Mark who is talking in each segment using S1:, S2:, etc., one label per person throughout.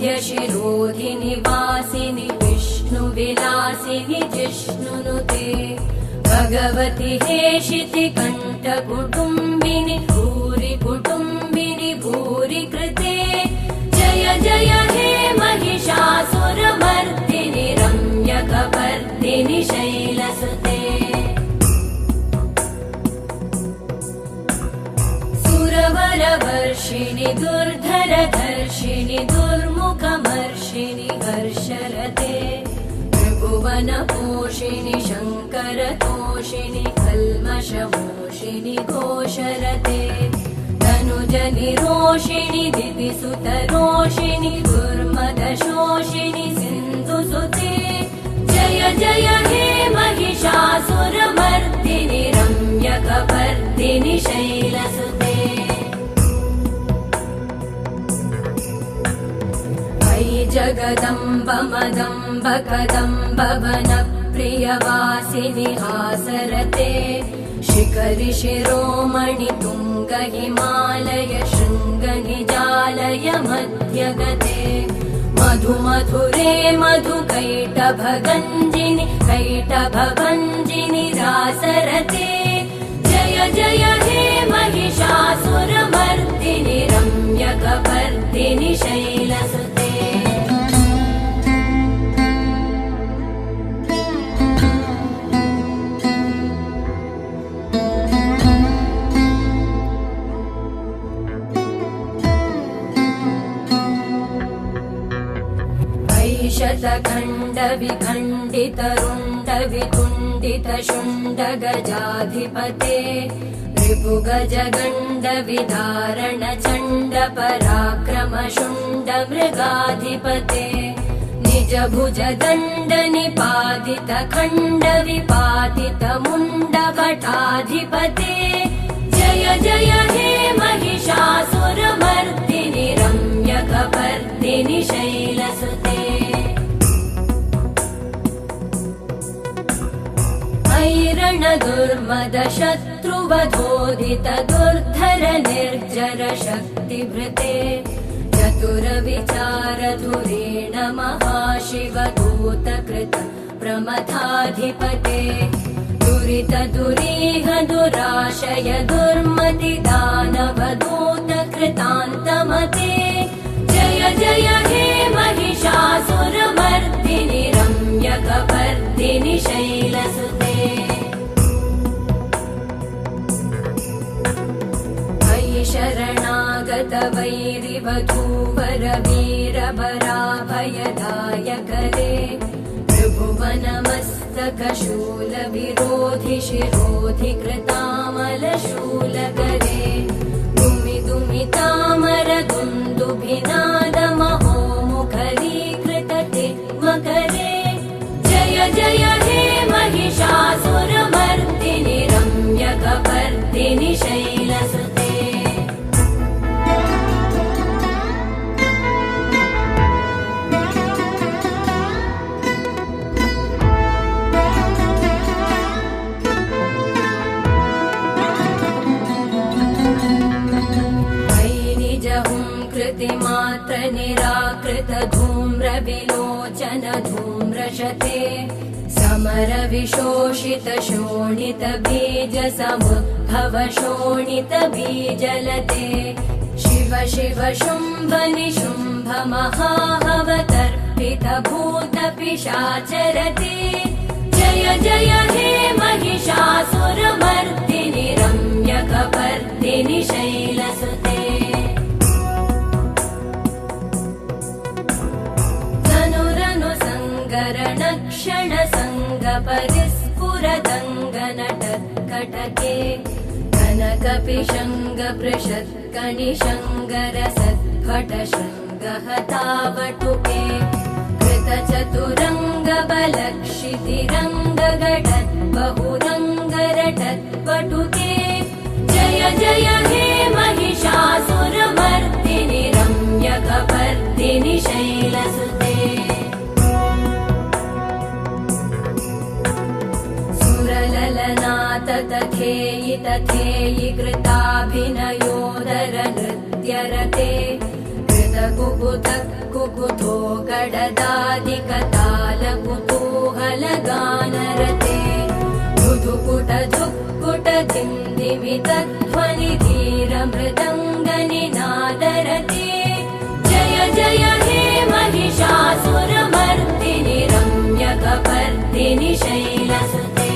S1: श्रीवरविन्द्यशिरोधिनि वासिनि विष्णुविलासिनि जिष्णुनुते भगवति हेशिति कण्ठकुटुम्बिनि भूरि कुटुम्बिनि भूरि कृते जय जय हे महिषासुरमर्दिनि रम्यकपर्दिनि शैलसुते सुरवरवर्षिणि दुर्धरधर्षिणि दुर्मुखमर्षिणि हर्षरते त्रिभुवनपोषिणि शङ्करतोषिणि कल्मषमोषिणि घोषरते तनुजनिरोषिणि दिविसुतरोषिणि दुर्मदशोषिणि सिन्धुसुते जय जय हे महिषासुरमर्दिनि रम्यकपर्दिनि शैलसुते जगदम्ब मदम्ब कदम्ब वनप्रियवासिनि हासरते शिखरि शिरोमणि तुङ्ग हिमालय शृङ्ग निजालय मध्यगते मधु मधुरे मधु कैटभगञ्जिनि कैटभभञ्जिनि रासरते जय जय हे महिषासुरमर्दिनि रम्यकपर्दिनि शैलसुते शतखण्ड विखण्डित रुण्ड वितुण्डित शुण्ड गजाधिपते रिपुगज गण्ड विदारण चण्ड पराक्रम शुण्ड मृगाधिपते निज भुज दण्ड निपातित खण्ड विपातित मुण्ड भटाधिपते जय जय हे महिषासुरमर्दिनि रम्यकपर्दिनि शैलसुते ऐरण दुर्मद शत्रुवधोदित दुर्धर निर्जर शक्तिभृते चतुर विचार धुरेण महाशिव दूतकृत प्रमथाधिपते दुरित दुरीह दुराशय दुर्मति दानव दूत कृतान्तमते जय जय हे महिषासुरमर्दिनि रम्यकपर्दिनि शैलसुते शरणागत वैरिवधूवर वीरभराभयदायकरे त्रिभुवनमस्तक शूल विरोधि शिरोधि कृतामलशूलकरे दुमि दुमि तामर दुन्दुभिनाद महोमुखरीकृतते मकरे जय जय हे महिषासुरमर्दिनि रम्यकपर्दिनि शैलसुते मात्र निराकृत धूम्र विलोचन धूम्रशते समर विशोषित शोणित बीज समुद्भव शोणित बीजलते शिव शिव शुम्भ निशुम्भ महाहवतर्पित भूत पिशाचरते जय जय हे महिषासुरमर्दिनि रम्यकपर्दिनि शैलसुते क्षण संग परिस्फुरदङ्गनटत्कटके कनकपिशङ्ग पृषत्कणिशङ्गर सद्भट शृङ्गहतावटुके कृतचतुरङ्ग बलक्षितिरङ्ग घटत् बहुरङ्गरटत्पटुके जय जय हे महिषासुरमर्दिनि रम्यकपर्दिनि शैलसुते तथेयि तथेयि कृताभिनयोदर नृत्यरते कृत कुकुत कुकुतो गडदादिकताल कुतूहलगानरते धुधुकुट धुक्कुट धिन्दिमितध्वनि धीरमृदङ्गनिनादरते जय जय हे महिषासुरमर्दिनि रम्यकपर्दिनि शैलसुते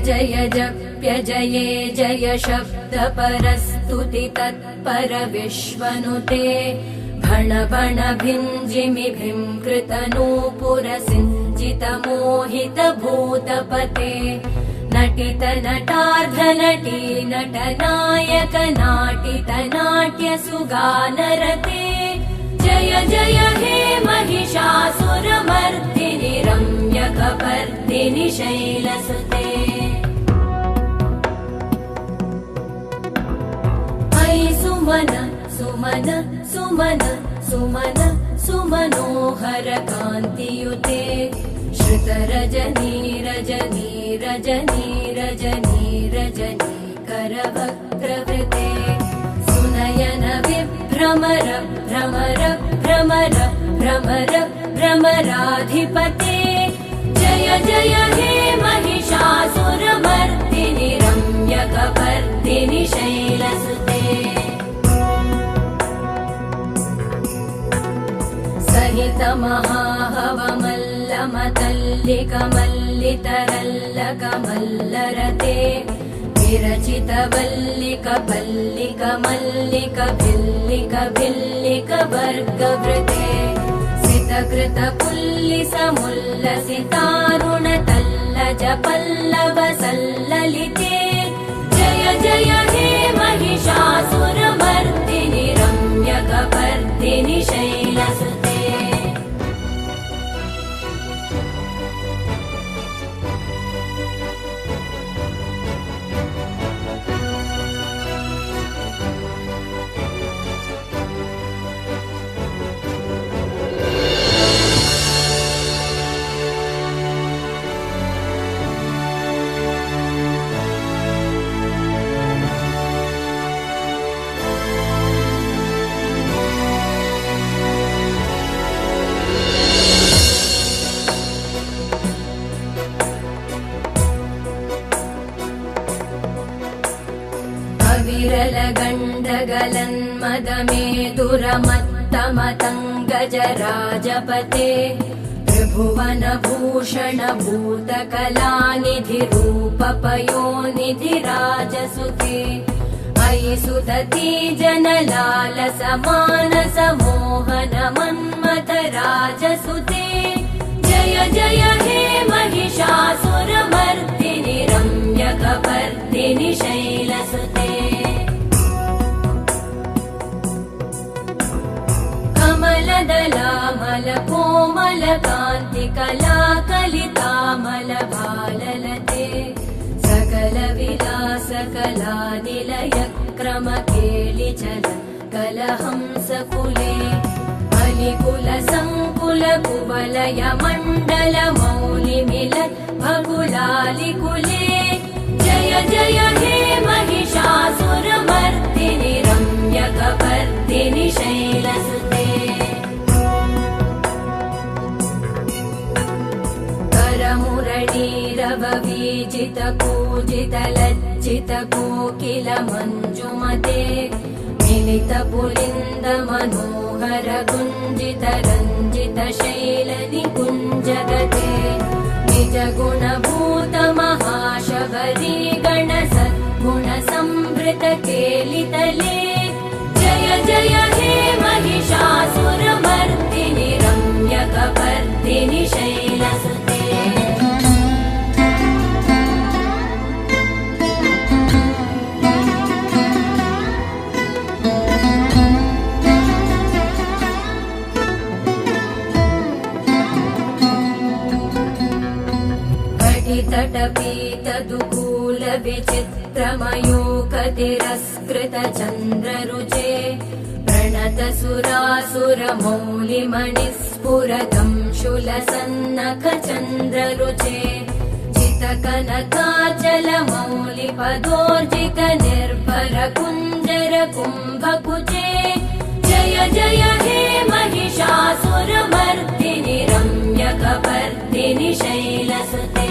S1: जय जप्य जये जय शब्द परस्तुति तत्पर विश्वनुते भण भण भिञ्जिमि भींकृत नूपुर सिञ्जित मोहित भूतपते नटित नटार्ध नटी नटनायक नाटित नाट्य सुगानरते जय जय हे महिषासुरमर्दिनि रम्यकपर्दिनि शैलसुते सुमन सुमन सुमन सुमन सुमनोहर कान्तियुते श्रुत रजनी रजनी रजनी रजनी रजनी करवक्त्रवृते सुनयन विभ्रमर भ्रमर भ्रमर भ्रमर भ्रमराधिपते जय जय हे महिषासुरमर्दिनि रम्यकपर्दिनि शैलसुते सहित महाहवमल्लमतल्लिकमल्लितरल्लकमल्लरते विरचित वल्लिक पल्लिक मल्लिक भिल्लिक भिल्लिक वर्गवृते सितकृत पुल्लिस मुल्लसितारुण तल्लज पल्लव सल्ललिते जय जय हे महिषासुरमर्दिनि रम्यकपर्दिनि शैलसुते विरलगण्डगलन्मदमेदुरमत्तमतङ्गजराजपते त्रिभुवनभूषण भूतकलानिधिरूपपयोनिधिराजसुते अयि सुदती जनलालसमानसमोहन मन्मथ राजसुते जय जय हे महिषासुरमर्दिनि रम्यकपर्दिनि शैलसुते कमलदलामल कोमल कान्ति कलाकलितामल भाललते सकल विलास कलानिलय क्रम केलिचल कलहंस कुले अलिकुल संकुल कुवलय मण्डल मौलिमिलत् भकुलालिकुले जय जय हे महिषासुरमर्दिनि रम्यकपर्दिनि शैलसुते करमुरळीरववीजित कूजित लज्जित कोकिल मञ्जुमते मिलित पुलिन्द मनोहर गुञ्जित रञ्जित शैल निकुञ्जगते निज गुणभूत महाशबरी गण सद्गुण संवृत केलितले जय जय हे महिषासुरमर्दिनि रम्यकपर्दिनि शैलसुते तटपीतदुकूल विचित्रमयूखतिरस्कृत चन्द्ररुचे प्रणतसुरासुरमौलिमणिस्फुरतं शूलसन्नखचन्द्ररुचे जितकनकाचलमौलिपदोर्जितनिर्भरकुञ्जरकुम्भकुचे जय जय हे महिषासुरमर्दिनि रम्यकपर्दिनि शैलसुते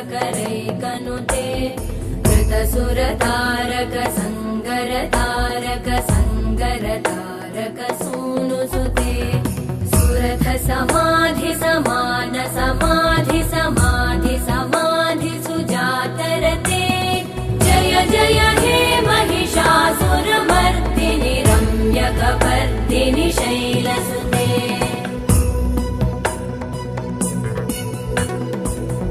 S1: विजितसहस्रकरैकसहस्रकरैकसहस्रकरैकनुते कृतसुरतारक संगरतारक संगरतारक सूनुसुते सुरथ समाधि समान समाधि समाधि समाधि सुजातरते जय जय हे महिषासुरमर्दिनि रम्यकपर्दिनि शैलसुते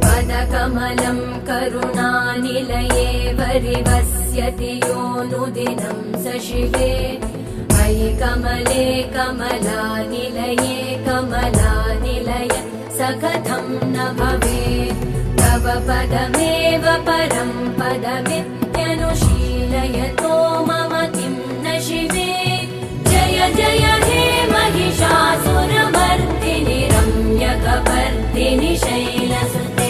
S1: पदकमलं करुणानिलये वरिवस्यति योऽनुदिनं स शिवे मयि कमले कमलानिलये कमलानिलय स कथं न भवेत् तव पदमेव परं पदमित्यनुशीलयतो मम किं न शिवे जय जय हे महिषासुरमर्दिनि रम्यकपर्दिनि शैलसुते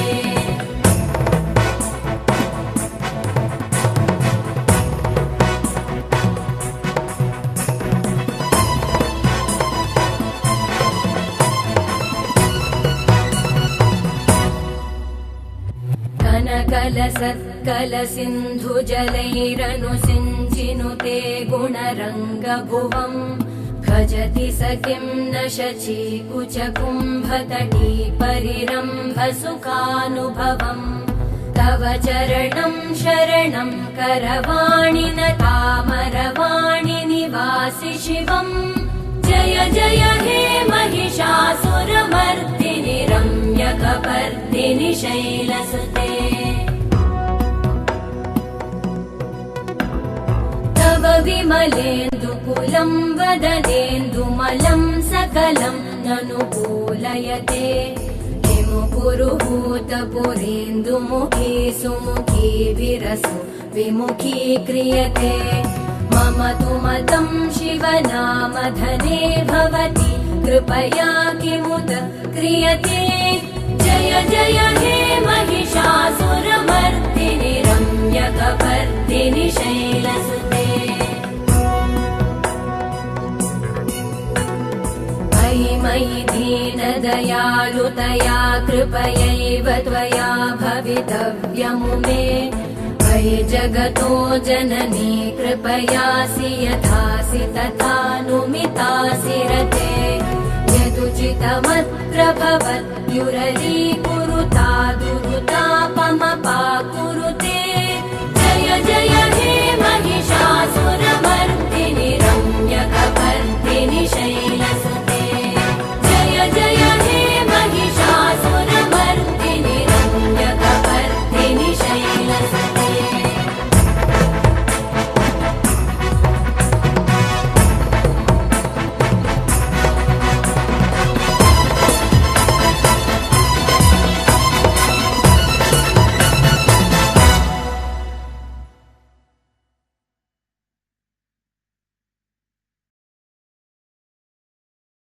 S1: कनकलसत्कलसिन्धुजलैरनुसिञ्चिनुते गुणरङ्गभुवम् भजति स किं न शचीकुचकुम्भतटी परिरम्भसुखानुभवम् तव चरणं शरणं करवाणि न तामरवाणि निवासि शिवम् जय जय हे महिषासुरमर्दिनि रम्यकपर्दिनि शैलसुते तव विमलेन्दुकुलं वदनेन्दुमलं सकलं ननुकूलयते किमु पुरुहूतपुरेन्दुमुखी सुमुखी विरसो विमुखी क्रियते मम तु मतं शिवनामधने भवति कृपया किमुत क्रियते जय जय हे महिषासुरमर्दिनि रम्यकपर्दिनि शैलसुते मयि मयि दीनदयालुतया कृपयैव त्वया भवितव्यमुमे मयि जगतो जननी कृपयासि यथासि तथानुमितासि रते यदुचितमत्र भवत्युररीकुरुता दुरुतापमपाकुरु